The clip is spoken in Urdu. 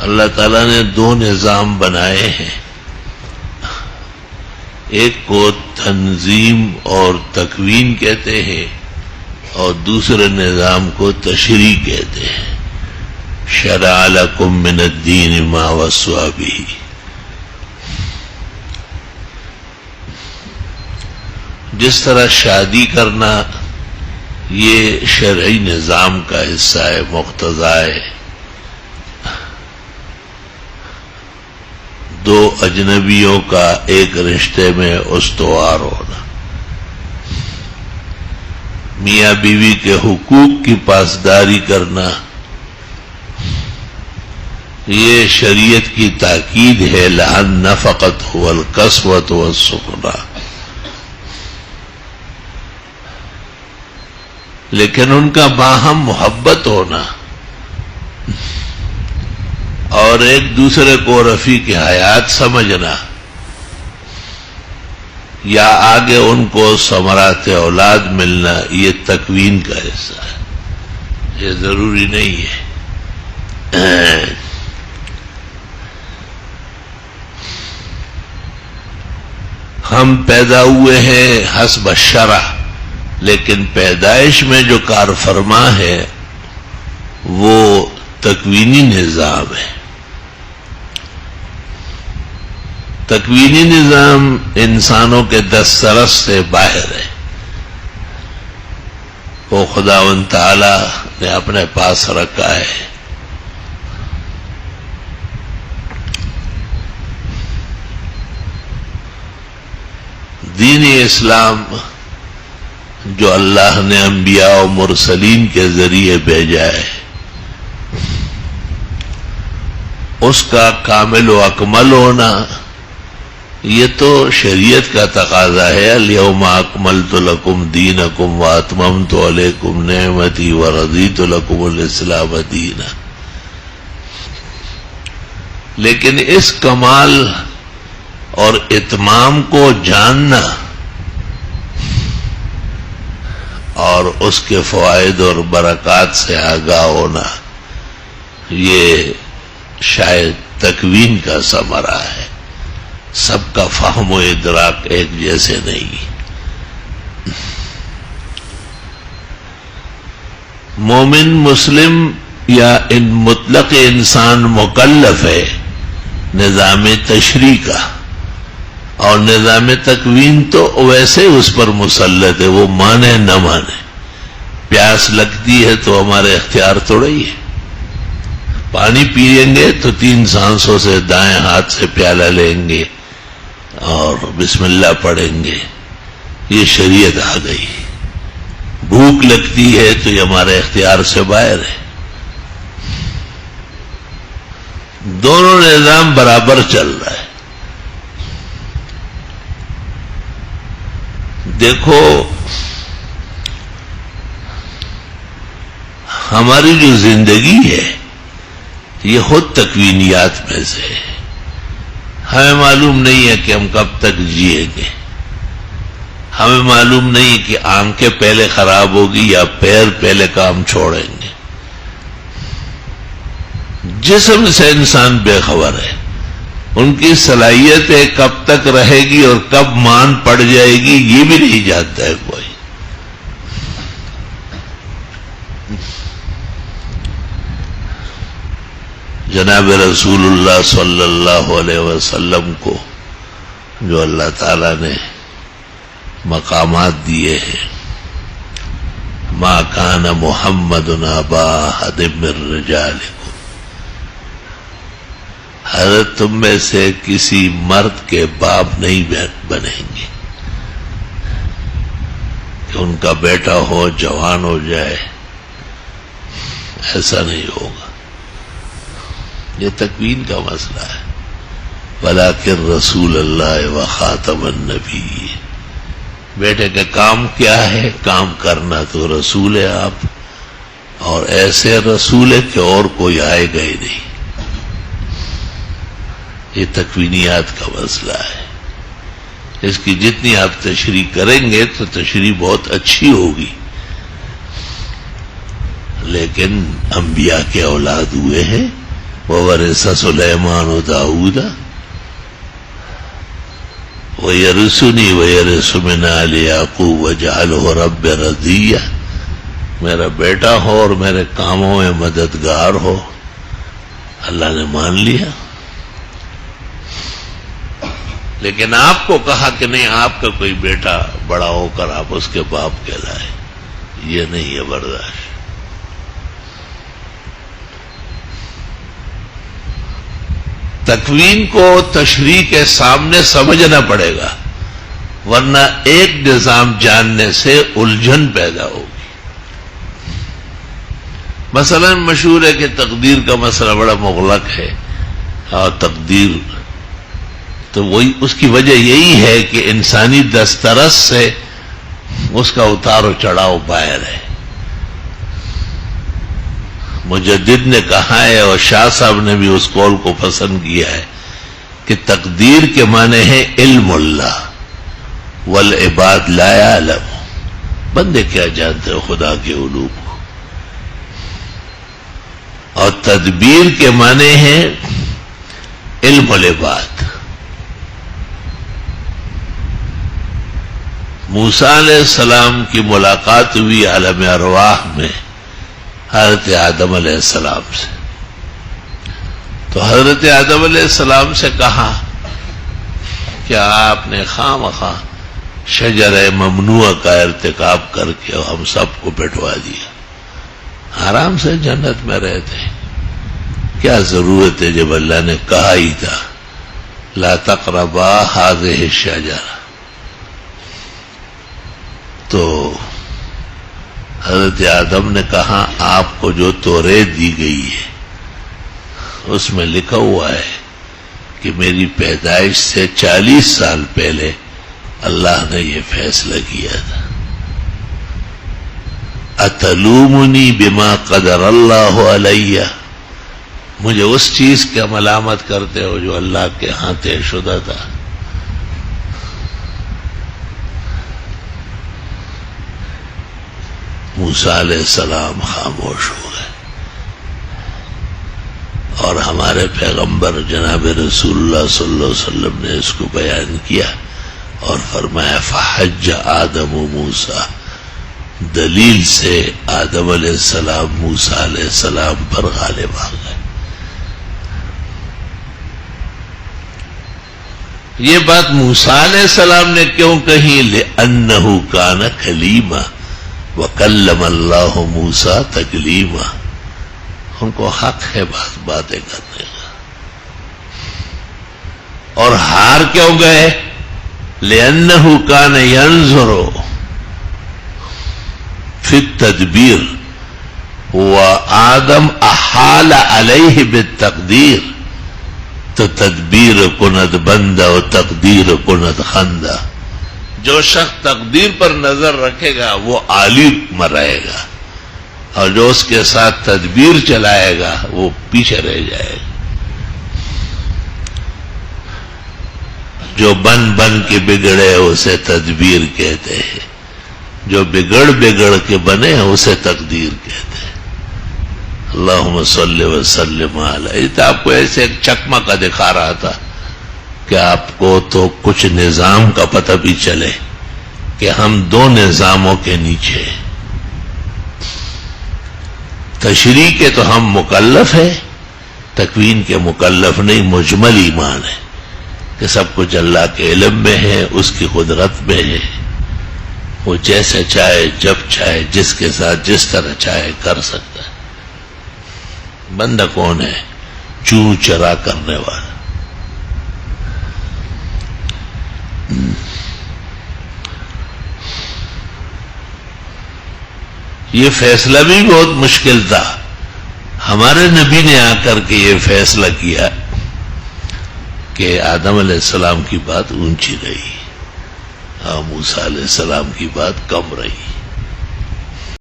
اللہ تعالیٰ نے دو نظام بنائے ہیں، ایک کو تنظیم اور تکوین کہتے ہیں اور دوسرے نظام کو تشریع کہتے ہیں۔ شرع لکم من الدین ما وصى به، جس طرح شادی کرنا یہ شرعی نظام کا حصہ ہے، مقتضا ہے۔ دو اجنبیوں کا ایک رشتے میں استوار ہونا، میاں بیوی کے حقوق کی پاسداری کرنا، یہ شریعت کی تاکید ہے۔ لعن نفقت والکسوۃ والسکنا، لیکن ان کا باہم محبت ہونا اور ایک دوسرے کو رفیق حیات سمجھنا، یا آگے ان کو ثمرات اولاد ملنا، یہ تکوین کا حصہ ہے، یہ ضروری نہیں ہے۔ ہم پیدا ہوئے ہیں حسب الشرع، لیکن پیدائش میں جو کار فرما ہے وہ تکوینی نظام ہے۔ تکوینی نظام انسانوں کے دسترس سے باہر ہے، وہ خداوند تعالی نے اپنے پاس رکھا ہے۔ دین اسلام جو اللہ نے انبیاء و مرسلین کے ذریعے بھیجا ہے، اس کا کامل و اکمل ہونا یہ تو شریعت کا تقاضا ہے۔ الیوم اکملت لکم دینکم واتممت علیکم نعمتی ورضیت لکم الاسلام دینا، لیکن اس کمال اور اتمام کو جاننا اور اس کے فوائد اور برکات سے آگاہ ہونا، یہ شاید تکوین کا ثمرہ ہے۔ سب کا فہم و ادراک ایک جیسے نہیں۔ مومن مسلم یا ان مطلق انسان مکلف ہے نظام تشریع کا، اور نظام تکوین تو ویسے اس پر مسلط ہے، وہ مانے نہ مانے۔ پیاس لگتی ہے تو ہمارے اختیار تھوڑا ہی ہے، پانی پیئیں گے تو 3 سانسوں سے دائیں ہاتھ سے پیالہ لیں گے اور بسم اللہ پڑھیں گے، یہ شریعت آ گئی۔ بھوک لگتی ہے تو یہ ہمارے اختیار سے باہر ہے۔ دونوں نظام برابر چل رہا ہے۔ دیکھو ہماری جو زندگی ہے یہ خود تکوینیات میں سے ہے۔ ہمیں معلوم نہیں ہے کہ ہم کب تک جیئیں گے، ہمیں معلوم نہیں کہ آنکھیں پہلے خراب ہوگی یا پیر پہلے کام چھوڑیں گے۔ جسم سے انسان بے خبر ہے، ان کی صلاحیتیں کب تک رہے گی اور کب مان پڑ جائے گی یہ بھی نہیں جانتا ہے کوئی۔ جناب رسول اللہ صلی اللہ علیہ وسلم کو جو اللہ تعالی نے مقامات دیے ہیں، ما کان محمد ابا احد من رجالکم، حضرت تم میں سے کسی مرد کے باپ نہیں بنیں گے کہ ان کا بیٹا ہو جوان ہو جائے، ایسا نہیں ہوگا۔ یہ تکوین کا مسئلہ ہے۔ ولیکن رسول اللہ و خاتم النبی، بیٹے کا کام کیا ہے؟ کام کرنا تو رسول ہے آپ، اور ایسے رسول ہے کہ اور کوئی آئے گا ہی نہیں۔ یہ تکوینیات کا مسئلہ ہے۔ اس کی جتنی آپ تشریح کریں گے تو تشریح بہت اچھی ہوگی، لیکن انبیاء کے اولاد ہوئے ہیں وورث سلیمان داؤد ویرثنی ویرث من آل یعقوب واجعلہ رب رضیہ، میرا بیٹا ہو اور میرے کاموں میں مددگار ہو. اللہ نے مان لیا. لیکن آپ کو کہا کہ نہیں، آپ کا کوئی بیٹا بڑا ہو کر آپ اس کے باپ کہلائے. یہ نہیں ہے برداشت. تکوین کو تشریح کے سامنے سمجھنا پڑے گا، ورنہ ایک نظام جاننے سے الجھن پیدا ہوگی. مثلا مشہور ہے کہ تقدیر کا مسئلہ بڑا مغلق ہے، اور تقدیر تو وہی اس کی وجہ یہی ہے کہ انسانی دسترس سے اس کا اتار و چڑھاؤ باہر ہے. مجدد نے کہا ہے اور شاہ صاحب نے بھی اس قول کو پسند کیا ہے کہ تقدیر کے معنی ہے علم اللہ والعباد لا یعلم، بندے کیا جانتے ہو خدا کے علوم کو. اور تدبیر کے معنی ہے علم العباد. موسیٰ علیہ السلام کی ملاقات ہوئی عالم ارواح میں حضرت آدم علیہ السلام سے. تو حضرت آدم علیہ السلام سے کہا کہ آپ نے خواہ شجرہ ممنوع کا ارتکاب کر کے ہم سب کو بٹھوا دیا. آرام سے جنت میں رہتے، کیا ضرورت ہے جب اللہ نے کہا ہی تھا لا تقربا هذه الشجرہ. تو حضرت آدم نے کہا آپ کو جو توریت دی گئی ہے اس میں لکھا ہوا ہے کہ میری پیدائش سے 40 سال پہلے اللہ نے یہ فیصلہ کیا تھا. اتلومنی بما قدر اللہ علیہ، مجھے اس چیز کی ملامت کرتے ہو جو اللہ کے ہاں طے شدہ تھا. موسیٰ علیہ السلام خاموش ہو گئے، اور ہمارے پیغمبر جناب رسول اللہ صلی اللہ علیہ وسلم نے اس کو بیان کیا اور فرمایا فحج آدم و موسیٰ، دلیل سے آدم علیہ السلام موسیٰ علیہ السلام پر غالب آ گئے. یہ بات موسیٰ علیہ السلام نے کیوں کہی؟ لِأَنَّهُ كَانَ كَلِيمًا وَكَلَّمَ اللَّهُ مُوسَىٰ تَكْلِيمًا. ان کو حق ہے باتیں کرنے کا. اور ہار کیوں گئے؟ لِأَنَّهُ كَانَ يَنظُرُ فِي التَّدْبِيرِ وَآدَمْ أَحَالَ عَلَيْهِ بِالتَّقْدِيرِ. تو تدبیر کند بندہ و تقدیر کند خندہ. جو شخص تقدیر پر نظر رکھے گا وہ عالی میں رہے گا، اور جو اس کے ساتھ تدبیر چلائے گا وہ پیچھے رہ جائے گا. جو بن کے بگڑے اسے تدبیر کہتے ہیں، جو بگڑ کے بنے اسے تقدیر کہتے ہیں. اللہم صلی وسلم علیہ. تو آپ کو ایسے ایک چکمہ کا دکھا رہا تھا کہ آپ کو تو کچھ نظام کا پتہ بھی چلے کہ ہم دو نظاموں کے نیچے. تشریح کے تو ہم مکلف ہیں، تکوین کے مکلف نہیں. مجمل ایمان ہے کہ سب کچھ اللہ کے علم میں ہے، اس کی قدرت میں ہے. وہ جیسے چاہے جب چاہے جس کے ساتھ جس طرح چاہے کر سکتا ہے. بندہ کون ہے؟ چوں چرا کرنے والا. یہ فیصلہ بھی بہت مشکل تھا. ہمارے نبی نے آ کر کے یہ فیصلہ کیا کہ آدم علیہ السلام کی بات اونچی رہی اور موسیٰ علیہ السلام کی بات کم رہی.